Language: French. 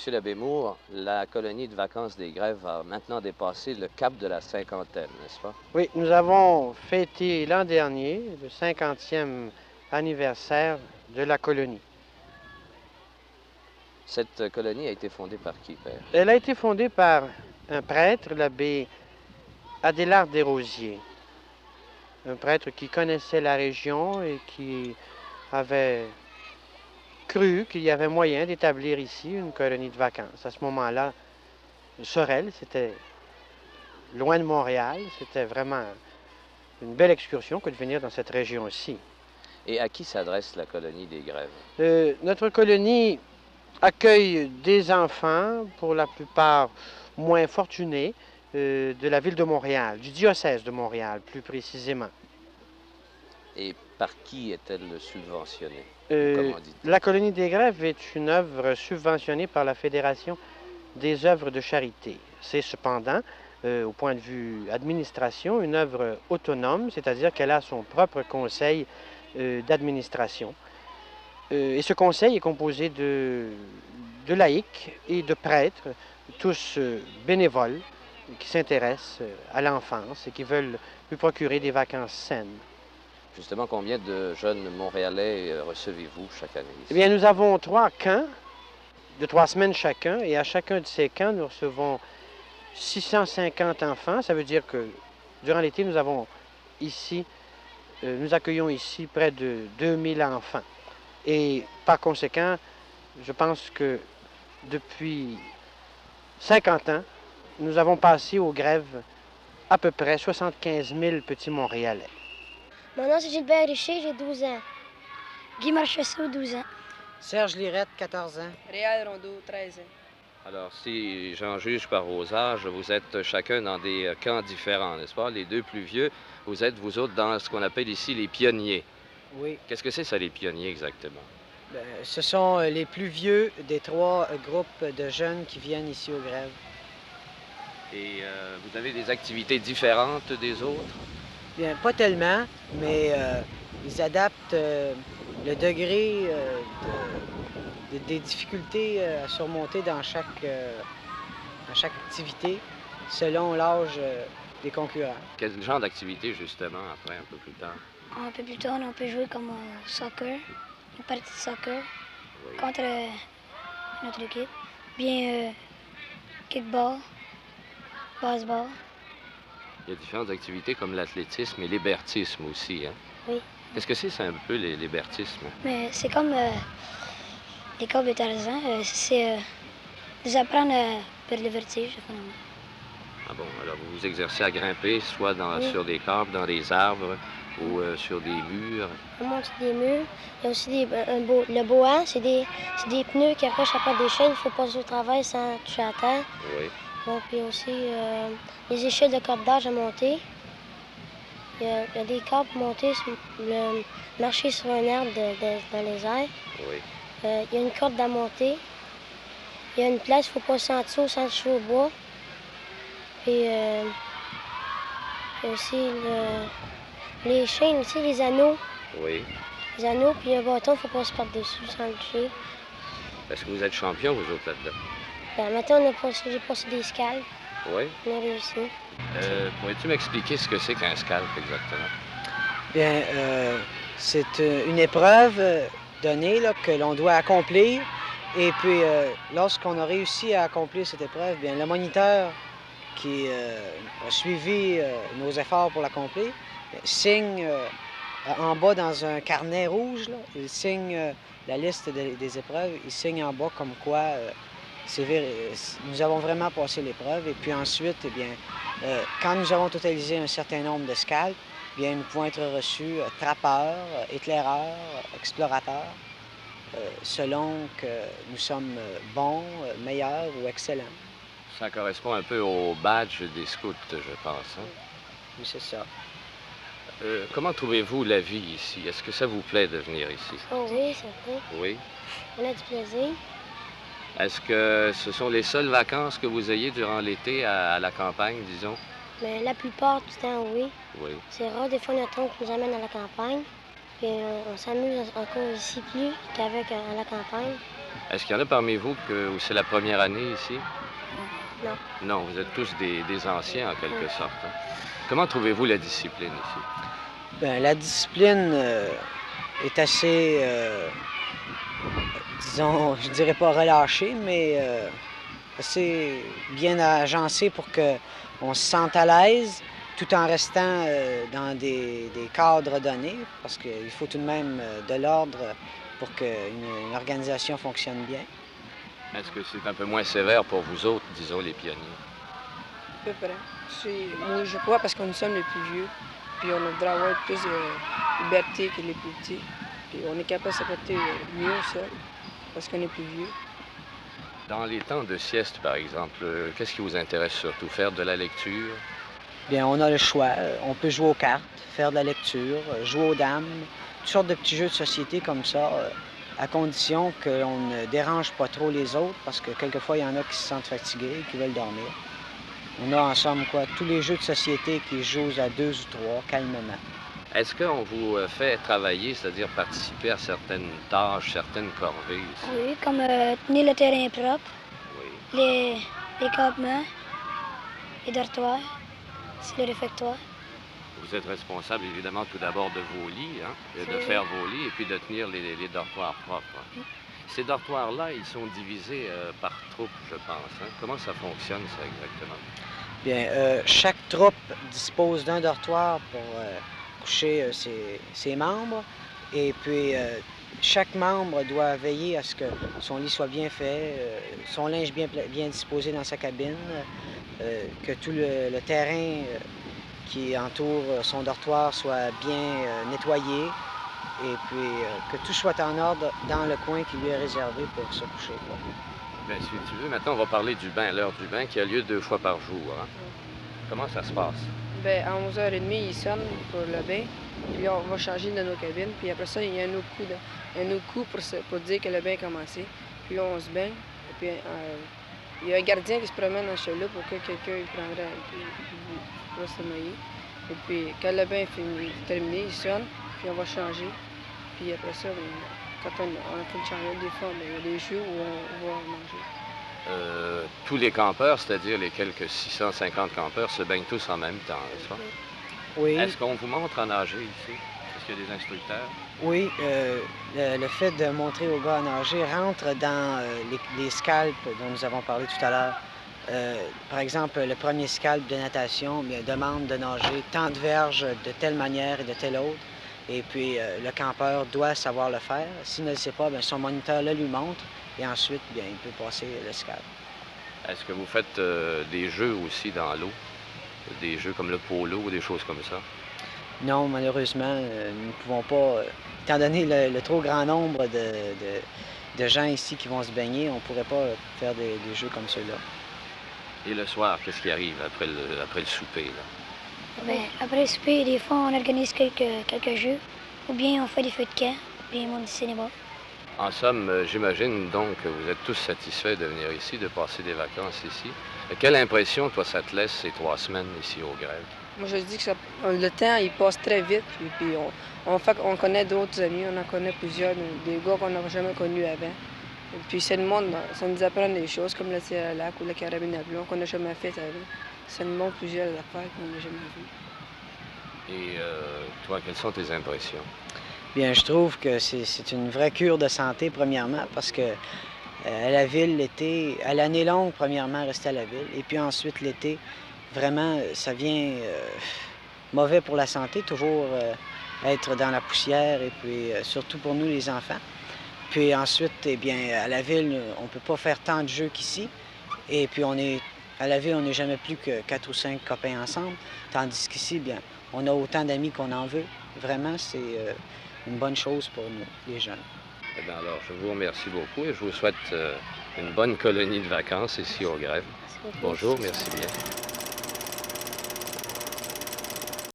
Monsieur l'abbé Moore, la colonie de vacances des Grèves a maintenant dépassé le cap de la cinquantaine, n'est-ce pas? Oui, nous avons fêté l'an dernier le 50e anniversaire de la colonie. Cette colonie a été fondée par qui, père? Elle a été fondée par un prêtre, l'abbé Adélard Desrosiers, un prêtre qui connaissait la région et qui avait cru qu'il y avait moyen d'établir ici une colonie de vacances. À ce moment-là, Sorel, c'était loin de Montréal, c'était vraiment une belle excursion que de venir dans cette région-ci. Et à qui s'adresse la colonie des Grèves? Notre colonie accueille des enfants, pour la plupart moins fortunés, de la ville de Montréal, du diocèse de Montréal plus précisément. Et par qui est-elle subventionnée? La colonie des Grèves est une œuvre subventionnée par la Fédération des œuvres de charité. C'est cependant, au point de vue administration, une œuvre autonome, c'est-à-dire qu'elle a son propre conseil d'administration. Et ce conseil est composé de laïcs et de prêtres, tous bénévoles, qui s'intéressent à l'enfance et qui veulent lui procurer des vacances saines. Justement, combien de jeunes Montréalais recevez-vous chaque année ici? Eh bien, nous avons 3 camps de 3 semaines chacun, et à chacun de ces camps, nous recevons 650 enfants. Ça veut dire que durant l'été, nous accueillons ici près de 2000 enfants. Et par conséquent, je pense que depuis 50 ans, nous avons passé aux grèves à peu près 75 000 petits Montréalais. Mon nom, c'est Gilbert Richer, j'ai 12 ans. Guy Marchessault, 12 ans. Serge Lirette, 14 ans. Réal Rondeau, 13 ans. Alors, si j'en juge par vos âges, vous êtes chacun dans des camps différents, n'est-ce pas? Les deux plus vieux, vous êtes, vous autres, dans ce qu'on appelle ici les pionniers. Oui. Qu'est-ce que c'est, ça, les pionniers, exactement? Ce sont les plus vieux des 3 groupes de jeunes qui viennent ici aux grèves. Et vous avez des activités différentes des autres? Bien, pas tellement, mais ils adaptent le degré des difficultés à surmonter dans chaque activité selon l'âge des concurrents. Quel genre d'activité, justement, après, un peu plus tard? Un peu plus tard, on peut jouer comme soccer, une partie de soccer contre notre équipe. Bien kickball, baseball. Il y a différentes activités comme l'athlétisme et l'hébertisme aussi, hein? Oui. Qu'est-ce que c'est un peu l'hébertisme? Mais c'est comme les corps de Tarzan, c'est nous apprendre à perdre le vertige. Ah bon, alors vous vous exercez à grimper, soit sur des câbles, dans des arbres ou sur des murs. On monte sur des murs. Il y a aussi le boa, c'est des pneus qui accrochent à part des chaînes. Il faut passer au travail sans toucher à terre. Oui. Bon, puis aussi les échelles de corde d'âge à monter. Il y a des câbles pour monter, marcher sur un arbre dans les airs. Oui. Il y a une corde à monter. Il y a une place, il faut passer en dessous sans toucher au bois. Puis il y a aussi les chaînes, aussi, les anneaux. Oui. Les anneaux, puis un bâton, il faut passer par-dessus sans le toucher. Est-ce que vous êtes champion, vous autres, là-dedans? Maintenant, j'ai passé des scalps. Oui. On a réussi. Pourrais-tu m'expliquer ce que c'est qu'un scalp, exactement? Bien, c'est une épreuve donnée là, que l'on doit accomplir. Et puis, lorsqu'on a réussi à accomplir cette épreuve, bien, le moniteur qui a suivi nos efforts pour l'accomplir signe en bas dans un carnet rouge, là, il signe la liste des épreuves, il signe en bas comme quoi nous avons vraiment passé l'épreuve. Et puis ensuite, eh bien, quand nous avons totalisé un certain nombre de scalps, bien, nous pouvons être reçus trappeurs, éclaireurs, explorateurs, selon que nous sommes bons, meilleurs ou excellents. Ça correspond un peu au badge des scouts, je pense. Hein? Oui, c'est ça. Comment trouvez-vous la vie ici? Est-ce que ça vous plaît de venir ici? Oh oui, ça fait. Oui. On a du plaisir. Est-ce que ce sont les seules vacances que vous ayez durant l'été à la campagne, disons? Mais la plupart du temps, oui. Oui. C'est rare, des fois, notre oncle nous amène à la campagne. Puis on s'amuse encore ici plus qu'avec à la campagne. Est-ce qu'il y en a parmi vous où c'est la première année ici? Non. Non, vous êtes tous des anciens en quelque sorte, hein. Comment trouvez-vous la discipline ici? Bien, la discipline est assez, disons, je dirais pas relâchée, mais assez bien agencée pour qu'on se sente à l'aise tout en restant dans des cadres donnés, parce qu'il faut tout de même de l'ordre pour qu'une organisation fonctionne bien. Est-ce que c'est un peu moins sévère pour vous autres, disons les pionniers? À peu près. Moi, je crois parce que nous sommes les plus vieux, puis on devrait avoir plus de liberté que les plus petits. Puis on est capable de s'adapter mieux seul parce qu'on est plus vieux. Dans les temps de sieste, par exemple, qu'est-ce qui vous intéresse surtout? Faire de la lecture? Bien, on a le choix. On peut jouer aux cartes, faire de la lecture, jouer aux dames, toutes sortes de petits jeux de société comme ça, à condition qu'on ne dérange pas trop les autres, parce que quelquefois, il y en a qui se sentent fatigués et qui veulent dormir. On a ensemble tous les jeux de société qui se jouent à 2 ou 3, calmement. Est-ce qu'on vous fait travailler, c'est-à-dire participer à certaines tâches, certaines corvées ici? Oui, comme tenir le terrain propre, Oui. les campements, les dortoirs, c'est le réfectoire. Vous êtes responsable évidemment tout d'abord de vos lits, hein, de Oui. faire vos lits et puis de tenir les dortoirs propres. Ces dortoirs-là, ils sont divisés par troupes, je pense, hein. Comment ça fonctionne, ça, exactement? Bien, chaque troupe dispose d'un dortoir pour coucher ses membres. Et puis, chaque membre doit veiller à ce que son lit soit bien fait, son linge bien disposé dans sa cabine, que tout le terrain qui entoure son dortoir soit bien nettoyé et puis que tout soit en ordre dans le coin qui lui est réservé pour se coucher. Bien, si tu veux, maintenant, on va parler du bain, l'heure du bain qui a lieu 2 fois par jour, hein. Comment ça se passe? Ben, à 11h30, il sonne pour le bain. Puis là, on va changer de nos cabines. Puis après ça, il y a un autre coup pour dire que le bain a commencé. Puis là, on se baigne. Et puis, il y a un gardien qui se promène dans ce là pour que quelqu'un va se mouiller. Et puis, quand le bain est terminé, il sonne. Puis on va changer. Puis après ça, quand on a fait le changement, des fois, il y a des jeux où on va manger. Tous les campeurs, c'est-à-dire les quelques 650 campeurs, se baignent tous en même temps, n'est-ce pas? Oui, Est-ce qu'on vous montre à nager ici? Est-ce qu'il y a des instructeurs? oui, le fait de montrer aux gars à nager rentre dans les scalpes dont nous avons parlé tout à l'heure. Par exemple, le premier scalp de natation demande de nager tant de verges de telle manière et de telle autre. Et puis, le campeur doit savoir le faire. S'il ne le sait pas, bien, son moniteur le lui montre et ensuite, bien, il peut passer le scalp. Est-ce que vous faites des jeux aussi dans l'eau? Des jeux comme le polo ou des choses comme ça? Non, malheureusement, nous ne pouvons pas, étant donné le trop grand nombre de gens ici qui vont se baigner, on ne pourrait pas faire des jeux comme ceux-là. Et le soir, qu'est-ce qui arrive après le souper, là? Ben, après le souper, des fois, on organise quelques jeux, ou bien on fait des feux de camp, ou bien on du cinéma. En somme, j'imagine donc que vous êtes tous satisfaits de venir ici, de passer des vacances ici. Quelle impression, toi, ça te laisse ces 3 semaines ici au Grève? Moi, je dis que le temps, il passe très vite. Et puis, on connaît d'autres amis, on en connaît plusieurs, des gars qu'on n'aurait jamais connus avant. Et puis, c'est le monde, ça nous apprend des choses comme le tir à l'arc ou la carabine à plomb qu'on n'a jamais fait avant. Ça nous montre plusieurs affaires qu'on n'a jamais vues. Et toi, quelles sont tes impressions? Bien, je trouve que c'est une vraie cure de santé, premièrement, parce que à la ville, l'été, à l'année longue, premièrement, rester à la ville. Et puis ensuite, l'été, vraiment, ça vient mauvais pour la santé, toujours être dans la poussière, et puis surtout pour nous, les enfants. Puis ensuite, eh bien, à la ville, on ne peut pas faire tant de jeux qu'ici. Et puis à la ville, on n'est jamais plus que 4 ou 5 copains ensemble. Tandis qu'ici, bien, on a autant d'amis qu'on en veut. Vraiment, c'est une bonne chose pour nous, les jeunes. Eh bien, alors, je vous remercie beaucoup et je vous souhaite une bonne colonie de vacances ici au Grève. Bonjour, merci bien.